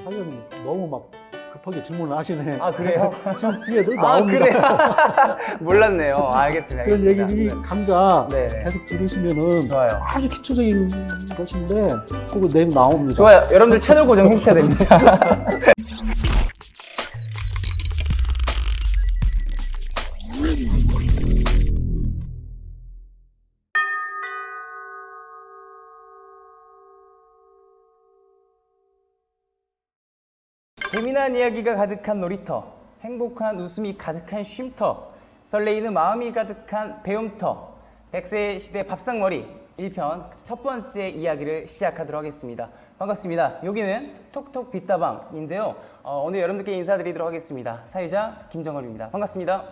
사장님 너무 막 급하게 질문을 하시네. 아, 그래요? 지금 뒤에도 아, 나옵니다. 그래요? 몰랐네요. 알겠습니다. 그런 알겠습니다. 얘기 감자 네네. 계속 들으시면은 좋아요. 아주 기초적인 것인데 그거 내용 나옵니다. 좋아요. 여러분들 채널 고정 해주셔야 됩니다. 재미난 이야기가 가득한 놀이터, 행복한 웃음이 가득한 쉼터, 설레이는 마음이 가득한 배움터, 100세 시대 밥상머리 1편 첫 번째 이야기를 시작하도록 하겠습니다. 반갑습니다. 여기는 톡톡 빗다방인데요. 오늘 여러분들께 인사드리도록 하겠습니다. 사회자 김정걸입니다. 반갑습니다.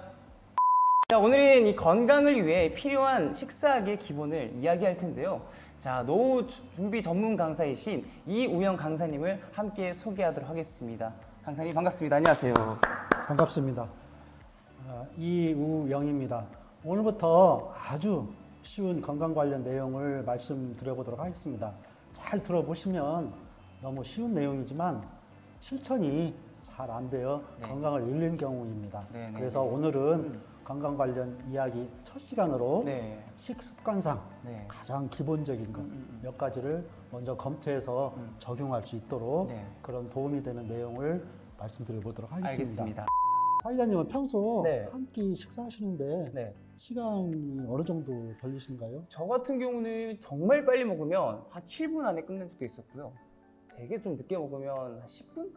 자, 오늘은 이 건강을 위해 필요한 식사학의 기본을 이야기할 텐데요. 자, 노후 준비 전문 강사이신 이우영 강사님을 함께 소개하도록 하겠습니다. 강사님 반갑습니다. 안녕하세요. 반갑습니다. 이우영입니다. 오늘부터 아주 쉬운 건강 관련 내용을 말씀드려보도록 하겠습니다. 잘 들어보시면 너무 쉬운 내용이지만 실천이 잘 안 돼요. 네. 건강을 잃는 경우입니다. 네, 네, 그래서 네. 오늘은 건강 관련 이야기 첫 시간으로 네. 식습관상 네. 가장 기본적인 것 몇 가지를 먼저 검토해서 적용할 수 있도록 네. 그런 도움이 되는 내용을 말씀드려 보도록 하겠습니다. 알겠습니다. 사회자님은 평소 네. 한 끼 식사하시는데 네. 시간이 어느 정도 걸리신가요? 저 같은 경우는 정말 빨리 먹으면 한 7분 안에 끝낸 적도 있었고요. 되게 좀 늦게 먹으면 한 10분?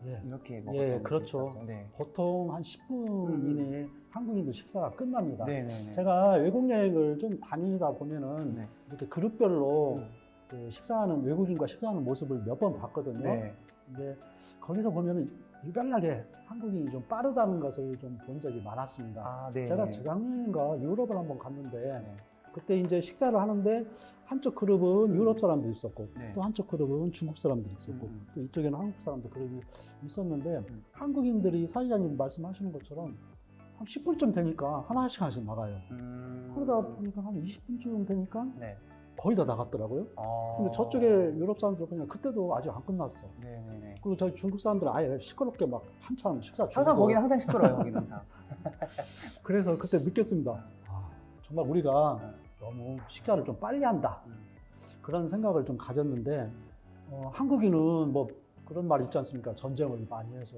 예. 이렇게 먹었던 예, 적도 그렇죠. 있었어요. 네. 보통 한 10분 이내에 한국인들 식사가 끝납니다. 네네네. 제가 외국 여행을 좀 다니다 보면은 네. 이렇게 그룹별로 그 식사하는 외국인과 식사하는 모습을 몇 번 봤거든요. 네. 근데 거기서 보면은 유별나게 한국인이 좀 빠르다는 것을 좀 본 적이 많았습니다. 아, 네. 제가 재작년인가 유럽을 한번 갔는데 네. 그때 이제 식사를 하는데 한쪽 그룹은 유럽 사람들이 있었고 네. 또 한쪽 그룹은 중국 사람들이 있었고 또 이쪽에는 한국 사람들 그룹이 있었는데 한국인들이 사회자님 말씀하시는 것처럼 한 10분쯤 되니까 하나씩 나가요. 그러다 보니까 한 20분쯤 되니까 네. 거의 다 나갔더라고요. 근데 저쪽에 유럽 사람들 그냥 그때도 아직 안 끝났어. 네네네. 그리고 저희 중국 사람들은 아예 시끄럽게 막 한참 식사 중이고 항상 거기는 항상 시끄러워요. 거기는 항상. 그래서 그때 느꼈습니다. 아, 정말 우리가 너무 식사를 좀 빨리 한다. 그런 생각을 좀 가졌는데 한국인은 뭐 그런 말 있지 않습니까? 전쟁을 많이 해서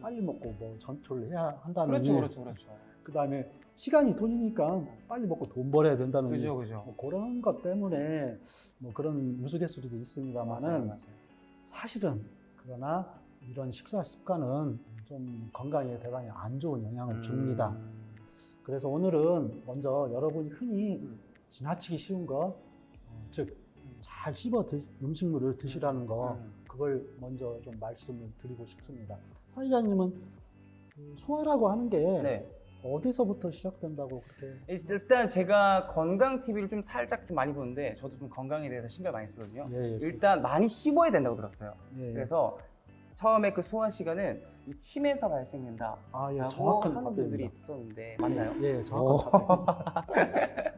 빨리 먹고 뭐 전투를 해야 한다는 그렇죠, 의미. 그렇죠. 그다음에 시간이 돈이니까 빨리 먹고 돈 벌어야 된다는 의미. 그죠. 뭐 그런 것 때문에 뭐 그런 우스갯소리도 있습니다만은 맞아요. 사실은 그러나 이런 식사 습관은 좀 건강에 대단히 안 좋은 영향을 줍니다. 그래서 오늘은 먼저 여러분이 흔히 지나치기 쉬운 것, 즉 잘 씹어 음식물을 드시라는 거, 그걸 먼저 좀 말씀을 드리고 싶습니다. 사회자님은 소화라고 하는 게 네. 어디서부터 시작된다고 그렇게? 일단 제가 건강 TV를 좀 살짝 좀 많이 보는데 저도 좀 건강에 대해서 신경 많이 쓰거든요. 예, 일단 많이 씹어야 된다고 들었어요. 예, 예. 그래서 처음에 그 소화 시간은 이 침에서 발생된다. 아, 예, 라고 정확한 하는 분들이 답변입니다. 있었는데 맞나요? 예, 정확한 답변입니다.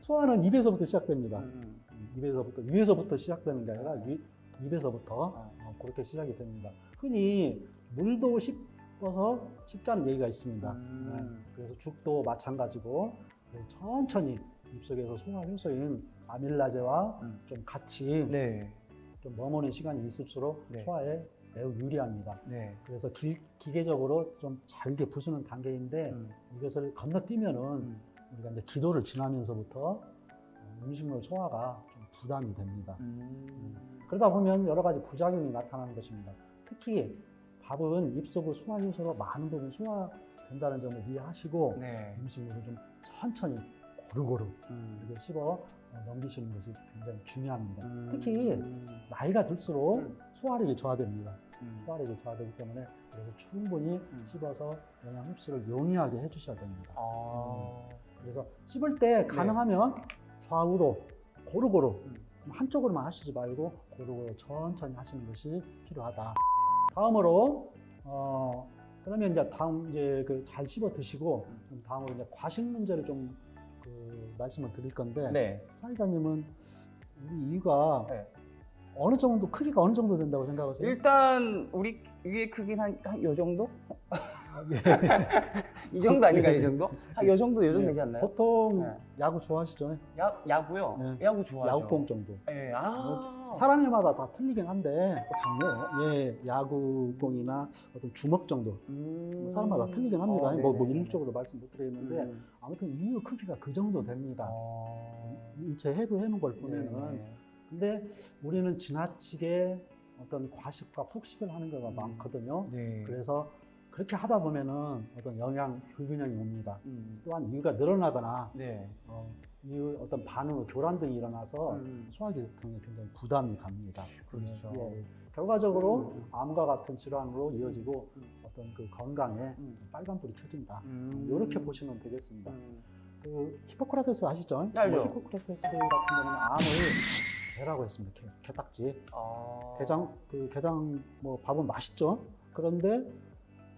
소화는 입에서부터 시작됩니다. 입에서부터, 위에서부터 시작되는 게 아니라 입에서부터 그렇게 시작이 됩니다. 흔히 물도 씹어서 씹자는 얘기가 있습니다. 네, 그래서 죽도 마찬가지고 그래서 천천히 입속에서 소화 효소인 아밀라제와 좀 같이 네. 좀 머무는 시간이 있을수록 네. 소화에 매우 유리합니다. 네. 그래서 기계적으로 좀 잘게 부수는 단계인데 이것을 건너뛰면은 우리가 이제 기도를 지나면서부터 음식물 소화가 좀 부담이 됩니다. 그러다 보면 여러 가지 부작용이 나타나는 것입니다. 특히 밥은 입속의 소화 효소로 많은 부분 소화된다는 점을 이해하시고 네. 음식물을 좀 천천히 고루고루 이렇게 씹어 넘기시는 것이 굉장히 중요합니다. 특히 나이가 들수록 소화력이 저하됩니다. 소화력이 저하되기 때문에 그래서 충분히 씹어서 영양 흡수를 용이하게 해주셔야 됩니다. 그래서 씹을 때 가능하면 좌우로 고루고루 한쪽으로만 하시지 말고 고루고루 천천히 하시는 것이 필요하다. 다음으로 그러면 이제 그 잘 씹어 드시고 다음으로 이제 과식 문제를 좀 말씀을 드릴 건데 네. 사회자님은 우리 이유가 네. 어느 정도 크기가 어느 정도 된다고 생각하세요? 일단 우리 위의 크기는 한 요 정도? 예. 이 정도 아닌가요? 이 정도? 한 요 정도 예. 되지 않나요? 보통 네. 야구 좋아하시죠? 야구요? 네. 야구 좋아하죠. 야구공 정도. 예, 사람마다 다 틀리긴 한데 작네요. 예, 야구공이나 어떤 주먹 정도 사람마다 틀리긴 합니다. 뭐 일률적으로 말씀 못 드리겠는데 아무튼 이유 크기가 그 정도 됩니다. 일체 해부해 놓은 걸 보면은. 근데 우리는 지나치게 어떤 과식과 폭식을 하는 경우가 많거든요. 네. 그래서 그렇게 하다 보면은 어떤 영양 불균형이 옵니다. 또한 이유가 늘어나거나 네. 이유 어떤 반응, 교란 등이 일어나서 소화기통에 굉장히 부담이 갑니다. 그렇죠. 예. 결과적으로 암과 같은 질환으로 이어지고 어떤 그 건강에 빨간불이 켜진다. 이렇게 보시면 되겠습니다. 그 히포크라테스 아시죠? 알죠. 히포크라테스 같은 경우는 암을 개라고 했습니다. 개딱지. 게장 뭐 밥은 맛있죠. 그런데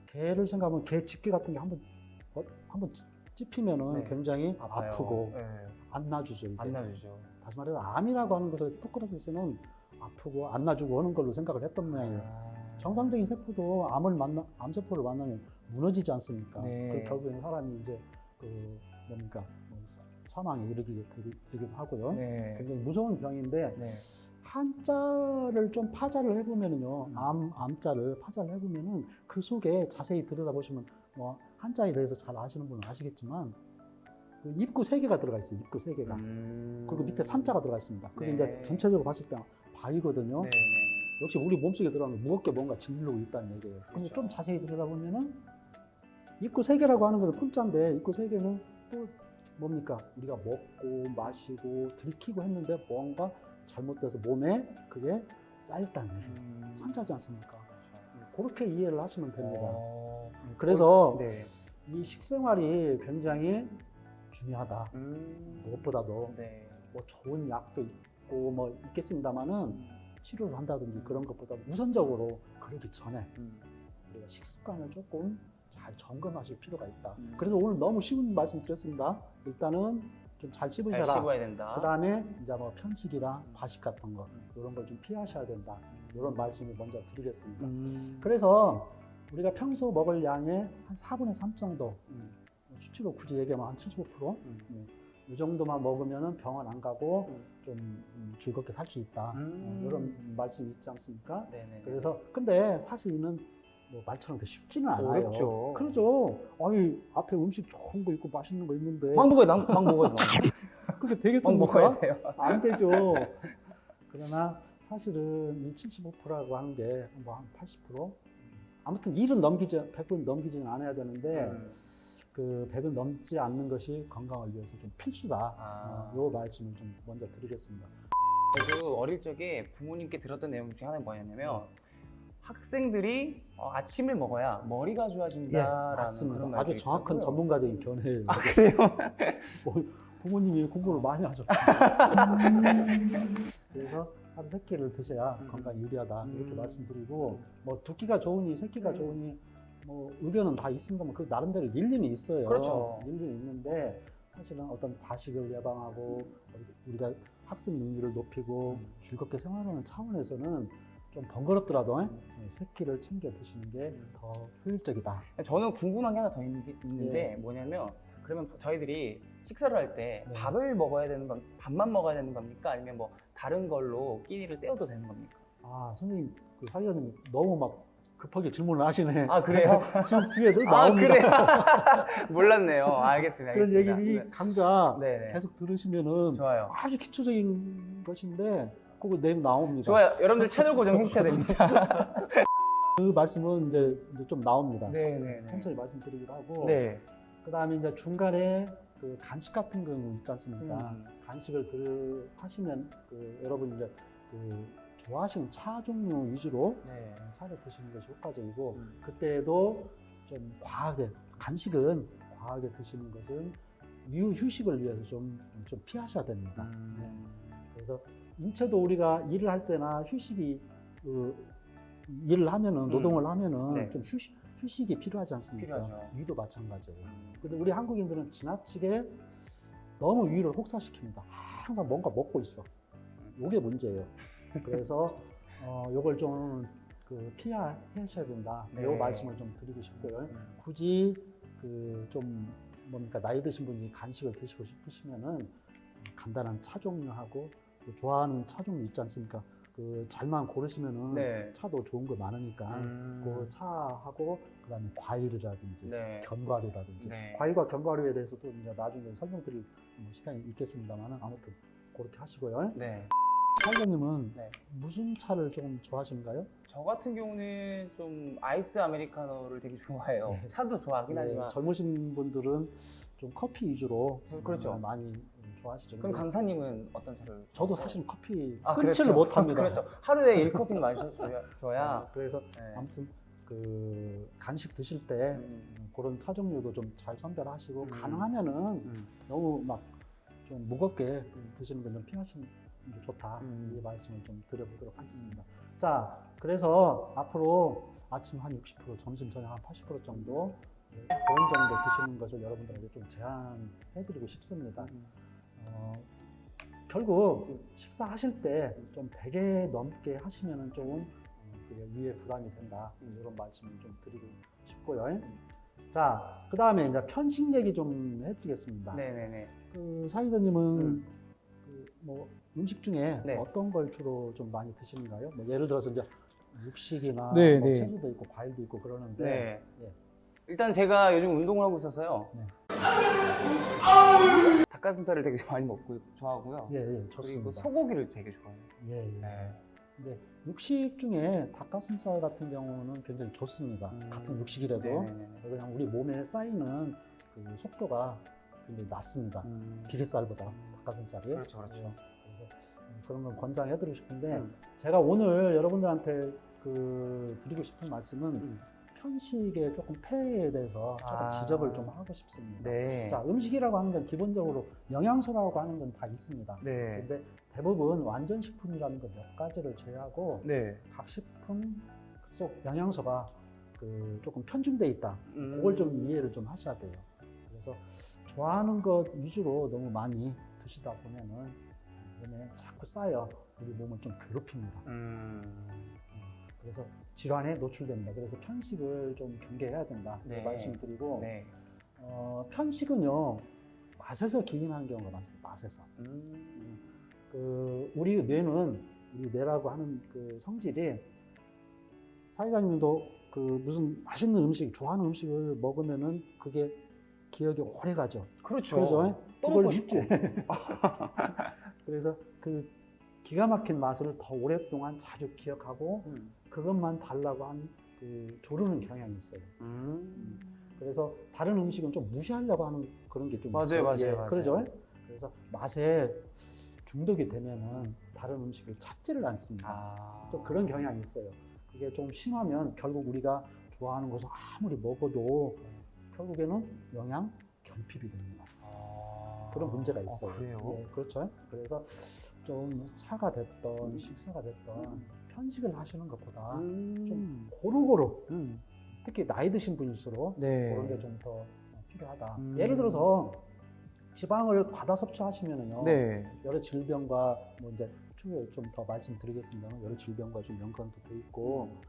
개를 생각하면 개 집게 같은 게 한번 찝히면은 네. 굉장히 아파요. 아프고 네. 안 놔주죠. 이게. 안 나주죠. 다시 말해서 암이라고 하는 것을 히포크라테스는 아프고 안 놔주고 하는 걸로 생각을 했던 모양이에요. 정상적인 세포도 암세포를 만나면 무너지지 않습니까? 네. 그 결국에는 사람이 이제 사망에 이르게 되기도 하고요. 네. 굉장히 무서운 병인데 네. 한자를 좀 파자를 해보면은요, 암자를 파자를 해보면은 그 속에 자세히 들여다보시면 뭐 한자에 대해서 잘 아시는 분은 아시겠지만 그 입구 3개가 들어가 있어요. 입구 3개가. 그리고 밑에 산자가 들어가 있습니다. 그게 네. 이제 전체적으로 봤을 때 바위거든요. 네. 역시 우리 몸속에 들어가면 무겁게 뭔가 짓누르고 있다는 얘기예요. 근데 그렇죠. 좀 자세히 들여다보면은 입구 3개라고 하는 것은 품자인데 입구 3개는 또 뭡니까? 우리가 먹고 마시고 들이키고 했는데 뭔가 잘못돼서 몸에 그게 쌓였다는 얘기예요. 산자지 않습니까? 그렇게 이해를 하시면 됩니다. 그래서 네. 이 식생활이 굉장히 중요하다. 무엇보다도 네. 뭐 좋은 약도 있고 뭐 있겠습니다만은 치료를 한다든지 그런 것보다 우선적으로 그러기 전에 우리가 식습관을 조금 잘 점검하실 필요가 있다. 그래서 오늘 너무 쉬운 말씀 드렸습니다. 일단은 좀 잘 잘 씹으셔라. 씹어야 된다. 그 다음에 이제 뭐 편식이나 과식 같은 거 이런 걸 좀 피하셔야 된다. 이런 말씀을 먼저 드리겠습니다. 그래서 우리가 평소 먹을 양의 한 4분의 3 정도, 수치로 굳이 얘기하면 한 75%, 이 정도만 먹으면 병원 안 가고 좀 즐겁게 살 수 있다. 이런 말씀이 있지 않습니까? 네네. 그래서 근데 사실 이는 뭐 말처럼 그렇게 쉽지는 않아요. 어렵죠. 그렇죠. 아니 앞에 음식 좋은 거 있고 맛있는 거 있는데 막 먹어야 돼. 그게 막 되겠습니까? 먹어야 돼요. 안 되죠. 그러나 사실은 이 75%라고 하는 게 뭐 한 80%? 아무튼 100은 넘기지는 않아야 되는데 그 100은 넘지 않는 것이 건강을 위해서 좀 필수다. 요 말씀을 좀 먼저 드리겠습니다. 저도 어릴 적에 부모님께 들었던 내용 중에 하나는 뭐였냐면 학생들이 아침을 먹어야 머리가 좋아진다라는 맞습니다. 그런 아주 말이 정확한 있더라고요. 전문가적인 견해예요. 아 그래요? 뭐, 부모님이 공부를 많이 하셨고 그래서 하루 3끼를 드셔야 건강에 유리하다 이렇게 말씀드리고 뭐 두 끼가 좋으니 세 끼가 좋으니 뭐 의견은 다 있습니다만 그 나름대로 일리는 있어요. 그렇죠. 일리는 있는데 사실은 어떤 과식을 예방하고 우리가 학습 능률을 높이고 즐겁게 생활하는 차원에서는 좀 번거롭더라도 세 끼를 챙겨 드시는 게 더 효율적이다. 저는 궁금한 게 하나 더 있는데 뭐냐면 그러면 저희들이 식사를 할 때 밥을 먹어야 되는 건 밥만 먹어야 되는 겁니까? 아니면 뭐 다른 걸로 끼니를 때워도 되는 겁니까? 아 선생님 그 사회자님 너무 막 급하게 질문을 하시네. 아 그래요? 지금 뒤에도 아 나옵니다. 그래요? 몰랐네요. 알겠습니다. 그런 알겠습니다. 얘기를 강좌 네네. 계속 들으시면은 좋아요. 아주 기초적인 것인데 그거 내용 나옵니다. 좋아요. 여러분들 채널 고정해 주셔야 됩니다. 그 말씀은 이제 좀 나옵니다. 네네네. 천천히 말씀드리기도 하고. 네. 그 다음에 이제 중간에 그 간식 같은 경우 있지 않습니까? 간식을 하시면 여러분 이제 좋아하시는 차 종류 위주로 네. 차를 드시는 것이 효과적이고 그때도 좀 과하게 간식은 과하게 드시는 것은 휴식을 위해서 좀 피하셔야 됩니다. 네. 그래서 인체도 우리가 일을 할 때나 휴식이 일을 하면은 노동을 하면은 네. 좀 휴식이 필요하지 않습니까? 필요하죠. 위도 마찬가지예요. 근데 우리 한국인들은 지나치게 너무 위를 혹사시킵니다. 항상 뭔가 먹고 있어. 이게 문제예요. 그래서 요걸 좀 피하셔야 된다. 이 네. 말씀을 좀 드리고 싶고요. 굳이 좀 뭡니까 나이 드신 분이 간식을 드시고 싶으시면은 간단한 차 종류하고 또 좋아하는 차 종류 있지 않습니까? 잘만 고르시면은 네. 차도 좋은 거 많으니까 그 차하고 그다음에 과일이라든지 네. 견과류라든지 네. 과일과 견과류에 대해서도 이제 나중에 설명드릴 시간이 있겠습니다만은 아무튼 그렇게 하시고요. 네. 사장님은 네. 무슨 차를 좀 좋아하시는가요? 저 같은 경우는 좀 아이스 아메리카노를 되게 좋아해요. 네. 차도 좋아하긴 하지만. 젊으신 분들은 좀 커피 위주로 그렇죠. 많이 좋아하시죠. 그럼 근데 강사님은 어떤 차를? 저도 사실 커피 아, 끊지를 그렇죠. 못합니다. 그렇죠. 하루에 1컵은 마셔줘야. 그래서 네. 아무튼 간식 드실 때 그런 차 종류도 좀 잘 선별하시고 가능하면은 너무 막 좀 무겁게 드시는 건 좀 피하시는 게 좋다. 이 말씀을 좀 드려보도록 하겠습니다. 자, 그래서 앞으로 아침 한 60%, 점심 저녁 한 80% 정도 그런 정도 드시는 것을 여러분들에게 좀 제안해드리고 싶습니다. 결국 식사하실 때 좀 100에 넘게 하시면은 좀 그게 위에 부담이 된다. 이런 말씀을 좀 드리고 싶고요. 자, 그 다음에 이제 편식 얘기 좀 해드리겠습니다. 네네네. 사유자님은 뭐 음식 중에 네. 어떤 걸 주로 좀 많이 드시는가요? 뭐 예를 들어서 이제 육식이나 네, 뭐 네. 채소도 있고 과일도 있고 그러는데 네. 예. 일단 제가 요즘 운동을 하고 있어서요. 네. 닭가슴살을 되게 많이 먹고 좋아하고요. 예, 그리고 좋습니다. 소고기를 되게 좋아해요. 예, 예. 네. 근데 육식 중에 닭가슴살 같은 경우는 굉장히 좋습니다. 같은 육식이라도 네네네. 그냥 우리 몸에 쌓이는 그 속도가 굉장히 낮습니다. 비계살보다 닭가슴살이. 그렇죠, 그렇죠. 예, 그래서 그런 건 권장해드리고 싶은데 음. 제가 오늘 여러분들한테 드리고 싶은 말씀은 음. 편식의 조금 폐해에 대해서 조금 아. 지적을 좀 하고 싶습니다. 네. 자, 음식이라고 하는 건 기본적으로 영양소라고 하는 건 다 있습니다. 네. 근데 대부분 완전식품이라는 거 몇 가지를 제외하고 네. 각 식품 속 영양소가 조금 편중돼 있다. 그걸 좀 이해를 좀 하셔야 돼요. 그래서 좋아하는 것 위주로 너무 많이 드시다 보면은 몸에 자꾸 쌓여 우리 몸을 좀 괴롭힙니다. 그래서 질환에 노출됩니다. 그래서 편식을 좀 경계해야 된다. 네. 이 말씀드리고 네. 편식은요 맛에서 기인하는 경우가 많습니다. 맛에서. 우리 뇌라고 하는 그 성질이 사회자님도 무슨 맛있는 음식, 좋아하는 음식을 먹으면은 그게 기억이 오래 가죠. 그렇죠. 그래서 또 그걸 먹고 잊지. 싶고. 그래서 기가 막힌 맛을 더 오랫동안 자주 기억하고 그것만 달라고 조르는 경향이 있어요. 그래서 다른 음식은 좀 무시하려고 하는 그런 게 좀 맞아요, 있죠. 맞아요, 예, 맞아요. 그러죠. 그래서 맛에 중독이 되면은 다른 음식을 찾지를 않습니다. 좀 그런 경향이 있어요. 그게 좀 심하면 결국 우리가 좋아하는 것을 아무리 먹어도 결국에는 영양 결핍이 됩니다. 그런 문제가 있어요. 그래요? 예, 그렇죠. 그래서 좀 차가 됐던 식사가 됐던 편식을 하시는 것보다 좀 고루고루 특히 나이 드신 분일수록 네. 그런 게 좀 더 필요하다. 예를 들어서 지방을 과다 섭취하시면은요. 네. 여러 질병과 뭐 이제 추후에 좀 더 말씀드리겠습니다만 여러 질병과 좀 연관도 돼 있고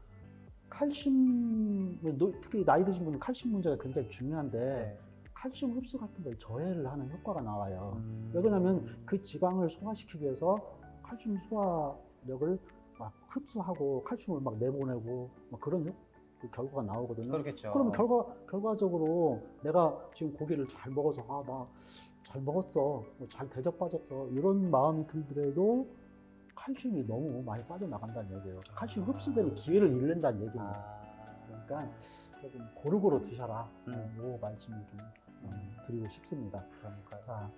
칼슘 특히 나이 드신 분은 칼슘 문제가 굉장히 중요한데 네. 칼슘 흡수 같은 걸 저해를 하는 효과가 나와요. 왜 그러냐면 그 지방을 소화시키기 위해서 칼슘 소화력을 막 흡수하고 칼슘을 막 내보내고 막 그런 그 결과가 나오거든요. 그렇겠죠. 그러면 결과적으로 내가 지금 고기를 잘 먹어서 나 잘 먹었어, 잘 대접받았어 이런 마음이 들더라도 칼슘이 너무 많이 빠져나간다는 얘기예요. 칼슘 흡수되는 기회를 잃는다는 얘기입니다. 그러니까 조금 고루고루 드셔라. 이 말씀을 좀 드리고 싶습니다. 그러니까요.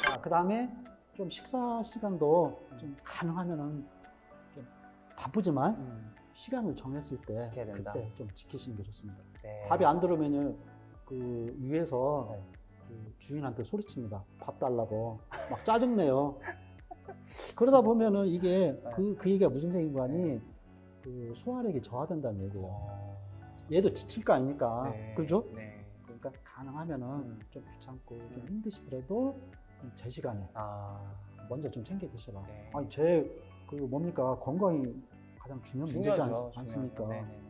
자, 그 다음에 좀 식사 시간도 좀 가능하면은 좀 바쁘지만 시간을 정했을 때 지켜야 된다. 그때 좀 지키시는 게 좋습니다. 네. 밥이 안 들어오면은 위에서 주인한테 소리칩니다. 밥 달라고 막 짜증내요. 그러다 보면은 이게 그 얘기가 무슨 얘기인가니 소화력이 저하된다는 얘기예요. 얘도 지칠 거 아닙니까? 네. 그렇죠? 네. 그러니까 가능하면은 좀 귀찮고 좀 힘드시더라도 좀 제 시간에 먼저 좀 챙겨 드시라. 네. 아니 제 그 뭡니까 건강이 가장 중요한 문제지 중요하죠. 않습니까? 중요하죠. 네네네.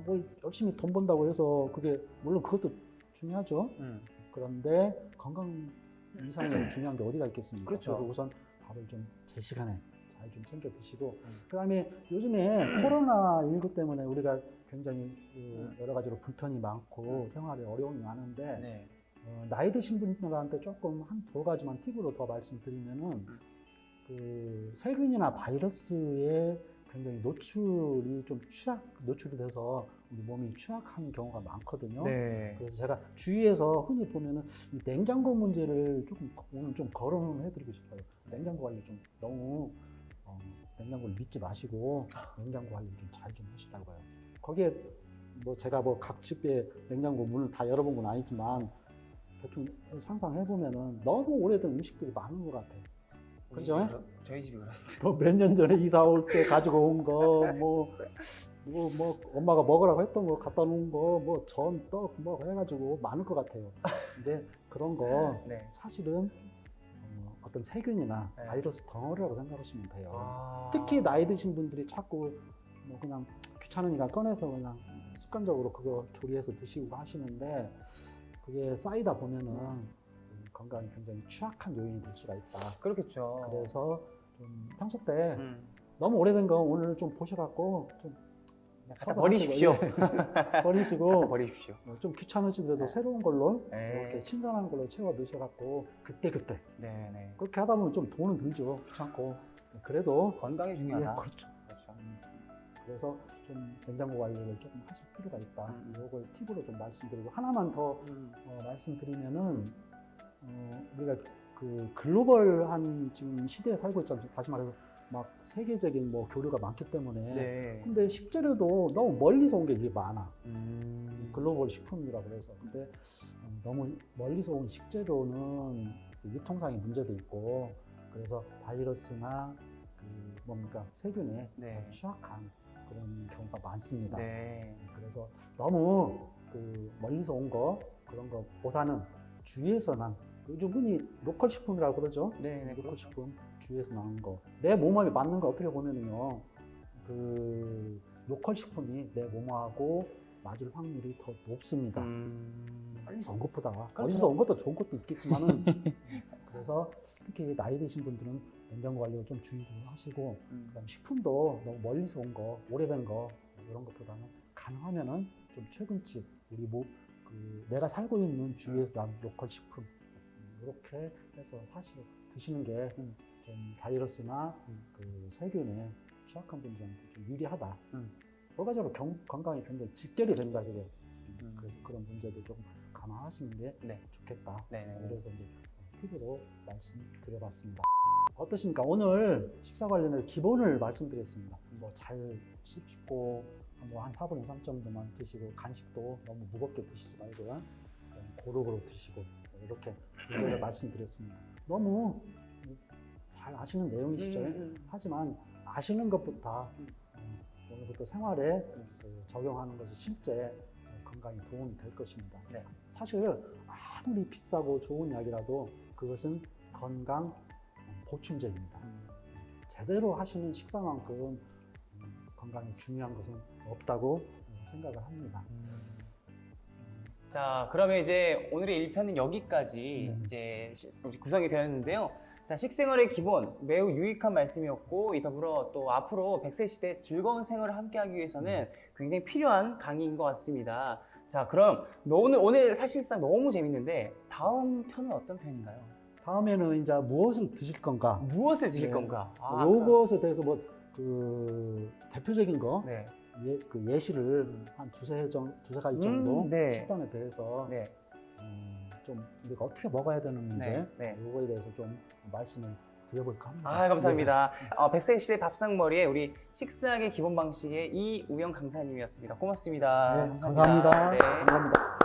뭐 열심히 돈 번다고 해서 그게 물론 그것도 중요하죠. 그런데 건강 이상의 중요한 게 어디가 있겠습니까? 그렇죠. 그래서 우선 밥을 좀 제 시간에 잘 좀 챙겨 드시고 그다음에 요즘에 코로나19 때문에 우리가 굉장히 여러 가지로 불편이 많고 생활에 어려움이 많은데 네. 나이 드신 분들한테 조금 한 두 가지만 팁으로 더 말씀드리면은 그 세균이나 바이러스에 굉장히 노출이 돼서 우리 몸이 취약한 경우가 많거든요. 네. 그래서 제가 주위에서 흔히 보면은 이 냉장고 문제를 조금 오늘 좀 거론을 해드리고 싶어요. 냉장고 관리 좀 너무 냉장고를 믿지 마시고 냉장고 관리 좀 잘 좀 하시라고요. 거기에 뭐 제가 뭐 각 집에 냉장고 문을 다 열어본 건 아니지만 대충 상상해 보면은 너무 오래된 음식들이 많은 것 같아요. 그죠? 저희 집이 그런. 뭐 몇 년 전에 이사 올 때 가지고 온 거, 뭐 엄마가 먹으라고 했던 거 갖다 놓은 거, 뭐 전, 떡, 뭐 해가지고 많을 것 같아요. 근데 그런 거 네. 사실은 어떤 세균이나 네. 바이러스 덩어리라고 생각하시면 돼요. 아. 특히 나이 드신 분들이 자꾸 뭐 그냥 귀찮으니까 꺼내서 그냥 습관적으로 그거 조리해서 드시고 하시는데 그게 쌓이다 보면은 건강이 굉장히 취약한 요인이 될 수가 있다. 그렇겠죠. 그래서 좀 평소 때 음. 너무 오래된 거 오늘 좀 보셔갖고 좀 갖다 버리십시오. 버리시고 갖다 버리십시오. 좀 귀찮으시더라도 네. 새로운 걸로 네. 이렇게 신선한 걸로 채워 넣으셔갖고 그때 네네. 그렇게 하다 보면 좀 돈은 들죠. 귀찮고 그래도 건강이 중요하다. 예, 그렇죠. 그렇죠. 그래서 좀 냉장고 관리를 조금 하실 필요가 있다. 음. 이걸 팁으로 좀 말씀드리고 하나만 더 말씀드리면은 우리가 그 글로벌한 지금 시대에 살고 있잖아요. 다시 말해서 막 세계적인 뭐 교류가 많기 때문에. 네. 근데 식재료도 너무 멀리서 온 게 이게 많아. 글로벌 식품이라 그래서. 근데 너무 멀리서 온 식재료는 유통상의 문제도 있고 그래서 바이러스나 그 뭡니까 세균에 네. 취약한 그런 경우가 많습니다. 네. 그래서 너무 그 멀리서 온 거 그런 거보다는 주위에서 난 요즘 흔히 로컬 식품이라고 그러죠. 네. 로컬 식품 주위에서 나온 거. 내 몸에 맞는 거 어떻게 보면은요. 그 로컬 식품이 내 몸하고 맞을 확률이 더 높습니다. 멀리서 온 것보다 멀리서 온 것도 좋은 것도 있겠지만은 그래서 특히 나이 드신 분들은 냉장고 관리를 좀 주의 좀 하시고 그다음 식품도 너무 멀리서 온 거, 오래된 거 이런 것보다는 가능하면은 좀 최근집 우리 그 내가 살고 있는 주위에서 난 로컬 식품 이렇게 해서 사실 드시는 게 좀 바이러스나 그 세균에 취약한 분들한테 좀 유리하다. 결과적으로 건강이 굉장히 직결이 된다 그게. 그래서 그런 문제도 좀 감안하시는 게 네. 좋겠다. 네. 그래서 이제 팁으로 말씀드려봤습니다. 어떠십니까? 오늘 식사 관련해서 기본을 말씀드렸습니다. 뭐 잘 씹고 뭐 한 4분의 3 정도만 드시고 간식도 너무 무겁게 드시지 말고요. 고루고루 드시고 이렇게 문제를 말씀드렸습니다. 너무 잘 아시는 내용이시죠? 하지만 아시는 것부터 오늘부터 생활에 적용하는 것이 실제 건강에 도움이 될 것입니다. 네. 사실 아무리 비싸고 좋은 약이라도 그것은 건강 보충제입니다. 제대로 하시는 식사만큼 건강이 중요한 것은 없다고 생각을 합니다. 자, 그러면 이제 오늘의 1편은 여기까지 네. 이제 구성이 되었는데요. 자, 식생활의 기본 매우 유익한 말씀이었고, 이 더불어 또 앞으로 100세 시대 즐거운 생활을 함께하기 위해서는 굉장히 필요한 강의인 것 같습니다. 자, 그럼 오늘 사실상 너무 재밌는데 다음 편은 어떤 편인가요? 다음에는 이제 무엇을 드실 건가? 무엇을 드실 네. 건가? 요것에 대해서 뭐 그 대표적인 거 네. 그 예시를 한 두세 가지 정도 네. 식단에 대해서 네. 좀 우리가 어떻게 먹어야 되는 문제 네. 네. 요거에 대해서 좀 말씀을 드려볼까 합니다. 아, 감사합니다. 100세 시대 밥상머리에 우리 식사학의 기본 방식의 이우영 강사님이었습니다. 고맙습니다. 네, 감사합니다. 네. 감사합니다.